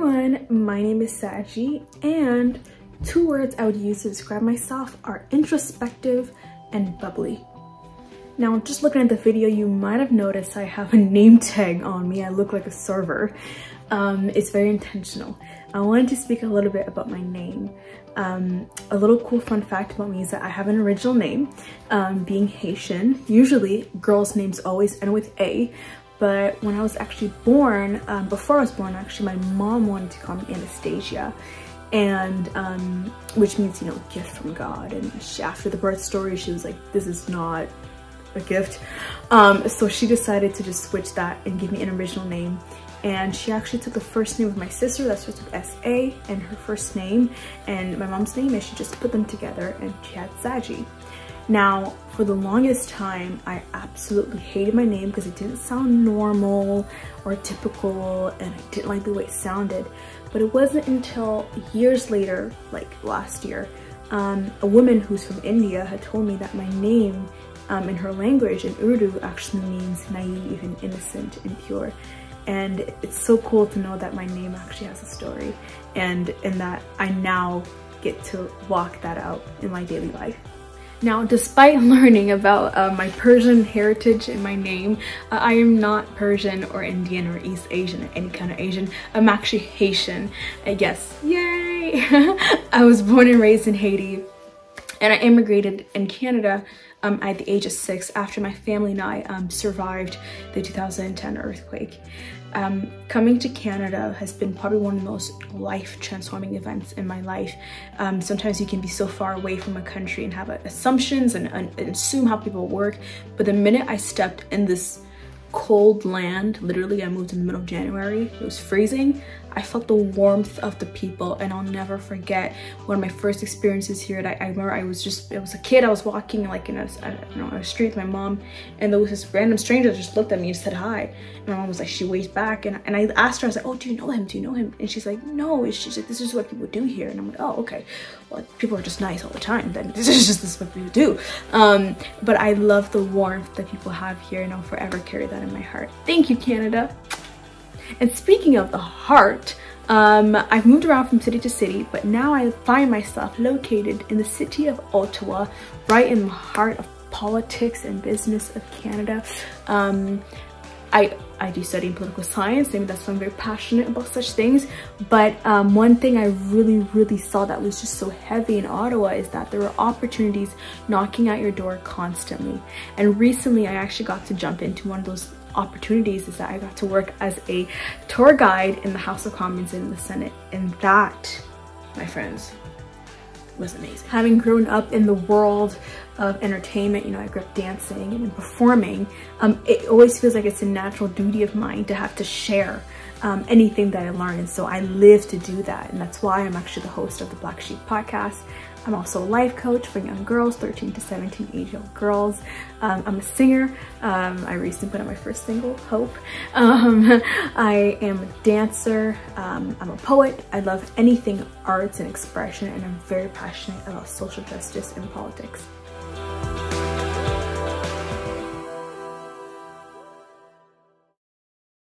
everyone, my name is Sadgi, and two words I would use to describe myself are introspective and bubbly. Now, just looking at the video, you might have noticed I have a name tag on me. I look like a server. It's very intentional. I wanted to speak a little bit about my name. A little cool fun fact about me is that I have an original name. Being Haitian, usually girls' names always end with A. But when I was actually born, before I was born, actually, my mom wanted to call me Anastasia, and which means, you know, gift from God. And after the birth story, she was like, this is not a gift. So she decided to just switch that and give me an original name. And she actually took the first name of my sister that starts with S-A and her first name and my mom's name, and she just put them together and she had Sadgi. Now, for the longest time, I absolutely hated my name because it didn't sound normal or typical, and I didn't like the way it sounded. But it wasn't until years later, like last year, a woman who's from India had told me that my name in her language, in Urdu, actually means naive and innocent and pure. And it's so cool to know that my name actually has a story, and that I now get to walk that out in my daily life. Now, despite learning about my Persian heritage in my name, I am not Persian or Indian or East Asian or any kind of Asian. I'm actually Haitian. Yes, yay! I was born and raised in Haiti, and I immigrated in Canada at the age of 6 after my family and I survived the 2010 earthquake. Coming to Canada has been probably one of the most life-transforming events in my life. Sometimes you can be so far away from a country and have assumptions and assume how people work, but the minute I stepped in this cold land, literally I moved in the middle of January, it was freezing, I felt the warmth of the people, and I'll never forget one of my first experiences here. I remember I was a kid, I was walking like in a street with my mom, and there was this random stranger that just looked at me and said hi. And my mom was like, she waved back, and I asked her, I was like, oh, do you know him? Do you know him? And she's like, no. She's like, this is what people do here. And I'm like, oh, okay. Well, people are just nice all the time. Then this is what people do. But I love the warmth that people have here, and I'll forever carry that in my heart. Thank you, Canada. And speaking of the heart, I've moved around from city to city, but now I find myself located in the city of Ottawa, right in the heart of politics and business of Canada. I do study political science, maybe that's why I'm very passionate about such things, but one thing I really saw that was just so heavy in Ottawa is that there were opportunities knocking at your door constantly. And recently I actually got to jump into one of those opportunities, is that I got to work as a tour guide in the House of Commons and in the Senate, and that, my friends, was amazing. Having grown up in the world of entertainment, you know, I grew up dancing and performing, it always feels like it's a natural duty of mine to have to share anything that I learn, and so I live to do that, and that's why I'm actually the host of the Black Sheep podcast. I'm also a life coach for young girls, 13 to 17 age-old girls. I'm a singer. I recently put out my first single, Hope. I am a dancer. I'm a poet. I love anything arts and expression, and I'm very passionate about social justice and politics.